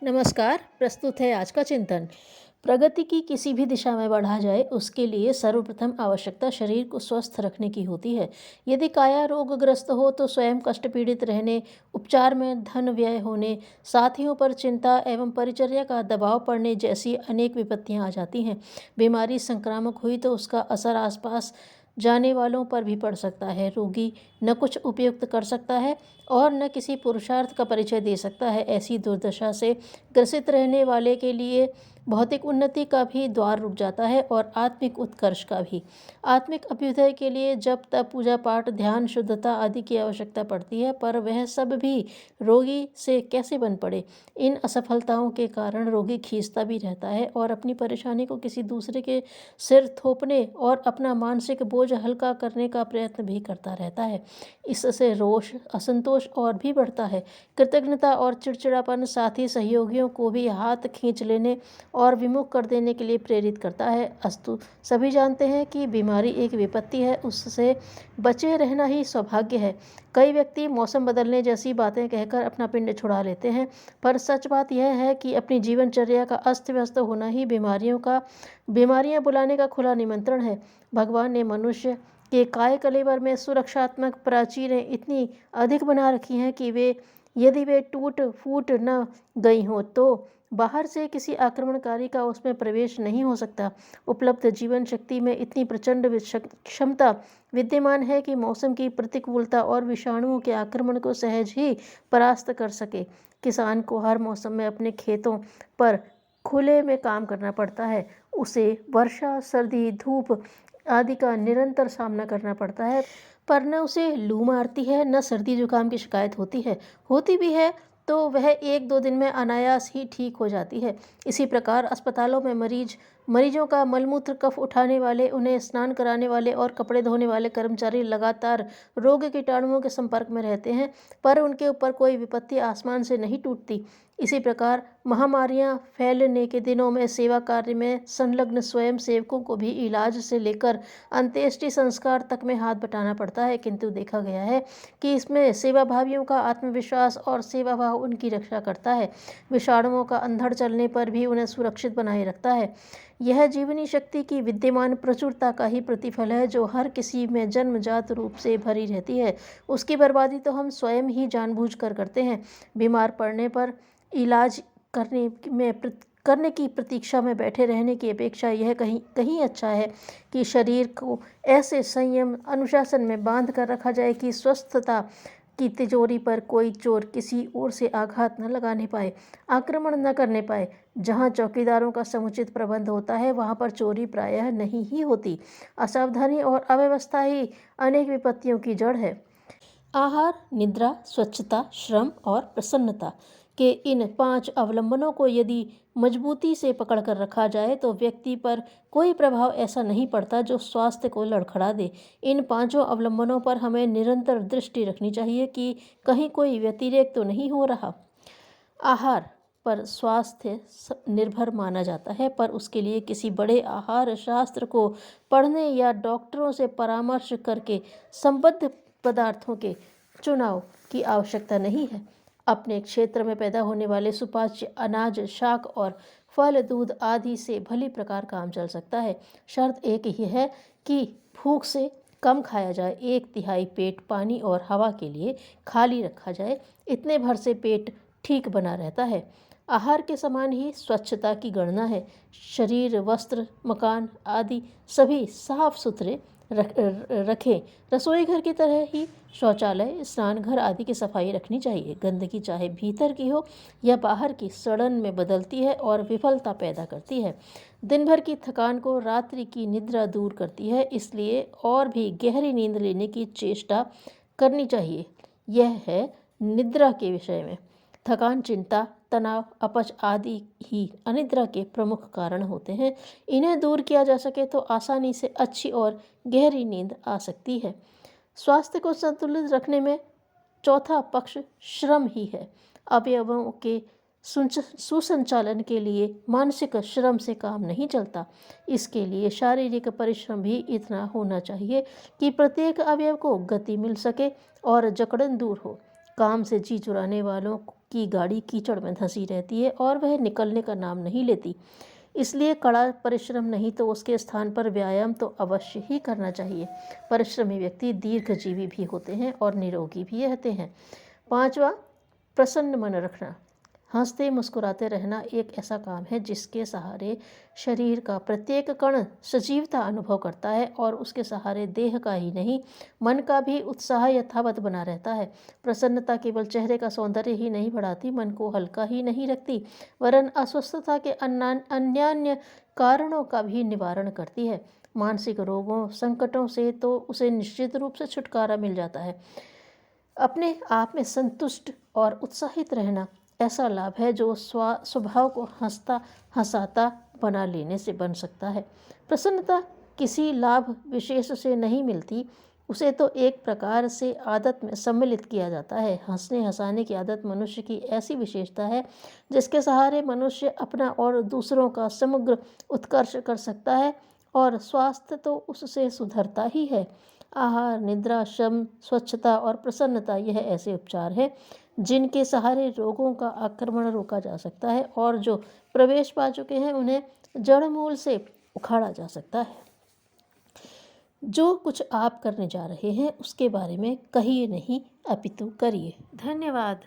नमस्कार। प्रस्तुत है आज का चिंतन। प्रगति की किसी भी दिशा में बढ़ा जाए, उसके लिए सर्वप्रथम आवश्यकता शरीर को स्वस्थ रखने की होती है। यदि काया रोगग्रस्त हो तो स्वयं कष्ट पीड़ित रहने, उपचार में धन व्यय होने, साथियों पर चिंता एवं परिचर्या का दबाव पड़ने जैसी अनेक विपत्तियां आ जाती हैं। बीमारी संक्रामक हुई तो उसका असर आसपास जाने वालों पर भी पड़ सकता है। रोगी न कुछ उपयुक्त कर सकता है और न किसी पुरुषार्थ का परिचय दे सकता है। ऐसी दुर्दशा से ग्रसित रहने वाले के लिए भौतिक उन्नति का भी द्वार रुक जाता है और आत्मिक उत्कर्ष का भी। आत्मिक अभ्युदय के लिए जप तप पूजा पाठ ध्यान शुद्धता आदि की आवश्यकता पड़ती है, पर वह सब भी रोगी से कैसे बन पड़े। इन असफलताओं के कारण रोगी खींचता भी रहता है और अपनी परेशानी को किसी दूसरे के सिर थोपने और अपना मानसिक बोझ हल्का करने का प्रयत्न भी करता रहता है। इससे रोष असंतोष और भी बढ़ता है। कृतज्ञता और चिड़चिड़ापन साथी सहयोगियों को भी हाथ खींच लेने और विमुख कर देने के लिए प्रेरित करता है। अस्तु सभी जानते हैं कि बीमारी एक विपत्ति है, उससे बचे रहना ही सौभाग्य है। कई व्यक्ति मौसम बदलने जैसी बातें कहकर अपना पिंड छुड़ा लेते हैं, पर सच बात यह है कि अपनी जीवनचर्या का अस्त व्यस्त होना ही बीमारियां बुलाने का खुला निमंत्रण है। भगवान ने मनुष्य के काय कलेवर में सुरक्षात्मक प्राचीरें इतनी अधिक बना रखी हैं कि यदि वे टूट फूट न गई हों तो बाहर से किसी आक्रमणकारी का उसमें प्रवेश नहीं हो सकता। उपलब्ध जीवन शक्ति में इतनी प्रचंड क्षमता विद्यमान है कि मौसम की प्रतिकूलता और विषाणुओं के आक्रमण को सहज ही परास्त कर सके। किसान को हर मौसम में अपने खेतों पर खुले में काम करना पड़ता है। उसे वर्षा सर्दी धूप आदि का निरंतर सामना करना पड़ता है, पर न उसे लू मारती है न सर्दी जुकाम की शिकायत होती भी है तो वह एक दो दिन में अनायास ही ठीक हो जाती है। इसी प्रकार अस्पतालों में मरीजों का मलमूत्र कफ उठाने वाले, उन्हें स्नान कराने वाले और कपड़े धोने वाले कर्मचारी लगातार रोग कीटाणुओं के संपर्क में रहते हैं, पर उनके ऊपर कोई विपत्ति आसमान से नहीं टूटती। इसी प्रकार महामारियां फैलने के दिनों में सेवा कार्य में संलग्न स्वयं सेवकों को भी इलाज से लेकर अंत्येष्टि संस्कार तक में हाथ बटाना पड़ता है, किंतु देखा गया है कि इसमें सेवाभावियों का आत्मविश्वास और सेवा भाव उनकी रक्षा करता है। विषाणुओं का अंधड़ चलने पर भी उन्हें सुरक्षित बनाए रखता है। यह जीवनी शक्ति की विद्यमान प्रचुरता का ही प्रतिफल है जो हर किसी में जन्मजात रूप से भरी रहती है। उसकी बर्बादी तो हम स्वयं ही जानबूझकर करते हैं। बीमार पड़ने पर इलाज करने की प्रतीक्षा में बैठे रहने की अपेक्षा यह कहीं अच्छा है कि शरीर को ऐसे संयम अनुशासन में बांध कर रखा जाए कि स्वस्थता की तिजोरी पर कोई चोर किसी ओर से आघात न लगाने पाए, आक्रमण न करने पाए। जहाँ चौकीदारों का समुचित प्रबंध होता है वहाँ पर चोरी प्रायः नहीं ही होती। असावधानी और अव्यवस्था ही अनेक विपत्तियों की जड़ है। आहार, निद्रा, स्वच्छता, श्रम और प्रसन्नता के इन 5 अवलंबनों को यदि मजबूती से पकड़ कर रखा जाए तो व्यक्ति पर कोई प्रभाव ऐसा नहीं पड़ता जो स्वास्थ्य को लड़खड़ा दे। इन 5 अवलंबनों पर हमें निरंतर दृष्टि रखनी चाहिए कि कहीं कोई व्यतिरेक तो नहीं हो रहा। आहार पर स्वास्थ्य निर्भर माना जाता है, पर उसके लिए किसी बड़े आहार शास्त्र को पढ़ने या डॉक्टरों से परामर्श करके संबद्ध पदार्थों के चुनाव की आवश्यकता नहीं है। अपने क्षेत्र में पैदा होने वाले सुपाच्य अनाज शाक और फल दूध आदि से भली प्रकार काम चल सकता है। शर्त एक ही है कि भूख से कम खाया जाए, 1/3 पेट पानी और हवा के लिए खाली रखा जाए, इतने भर से पेट ठीक बना रहता है। आहार के समान ही स्वच्छता की गणना है। शरीर वस्त्र मकान आदि सभी साफ सुथरे रखें। रसोई घर की तरह ही शौचालय स्नान घर आदि की सफाई रखनी चाहिए। गंदगी चाहे भीतर की हो या बाहर की सड़न में बदलती है और विफलता पैदा करती है। दिन भर की थकान को रात्रि की निद्रा दूर करती है, इसलिए और भी गहरी नींद लेने की चेष्टा करनी चाहिए। यह है निद्रा के विषय में। थकान चिंता तनाव अपच आदि ही अनिद्रा के प्रमुख कारण होते हैं। इन्हें दूर किया जा सके तो आसानी से अच्छी और गहरी नींद आ सकती है। स्वास्थ्य को संतुलित रखने में चौथा पक्ष श्रम ही है। अवयवों के सुसंचालन के लिए मानसिक श्रम से काम नहीं चलता। इसके लिए शारीरिक परिश्रम भी इतना होना चाहिए कि प्रत्येक अवयव को गति मिल सके और जकड़न दूर हो। काम से जी चुराने वालों की गाड़ी कीचड़ में धंसी रहती है और वह निकलने का नाम नहीं लेती। इसलिए कड़ा परिश्रम नहीं तो उसके स्थान पर व्यायाम तो अवश्य ही करना चाहिए। परिश्रमी व्यक्ति दीर्घजीवी भी होते हैं और निरोगी भी रहते हैं। 5वां, प्रसन्न मन रखना। हंसते मुस्कुराते रहना एक ऐसा काम है जिसके सहारे शरीर का प्रत्येक कण सजीवता अनुभव करता है और उसके सहारे देह का ही नहीं मन का भी उत्साह यथावत बना रहता है। प्रसन्नता केवल चेहरे का सौंदर्य ही नहीं बढ़ाती, मन को हल्का ही नहीं रखती, वरन अस्वस्थता के अन्यान्य कारणों का भी निवारण करती है। मानसिक रोगों संकटों से तो उसे निश्चित रूप से छुटकारा मिल जाता है। अपने आप में संतुष्ट और उत्साहित रहना ऐसा लाभ है जो स्वभाव को हंसता हंसाता बना लेने से बन सकता है। प्रसन्नता किसी लाभ विशेष से नहीं मिलती, उसे तो एक प्रकार से आदत में सम्मिलित किया जाता है। हंसने हंसाने की आदत मनुष्य की ऐसी विशेषता है जिसके सहारे मनुष्य अपना और दूसरों का समग्र उत्कर्ष कर सकता है और स्वास्थ्य तो उससे सुधरता ही है। आहार, निद्रा, श्रम, स्वच्छता और प्रसन्नता यह ऐसे उपचार हैं जिनके सहारे रोगों का आक्रमण रोका जा सकता है और जो प्रवेश पा चुके हैं उन्हें जड़ मूल से उखाड़ा जा सकता है। जो कुछ आप करने जा रहे हैं उसके बारे में कहिए नहीं अपितु करिए। धन्यवाद।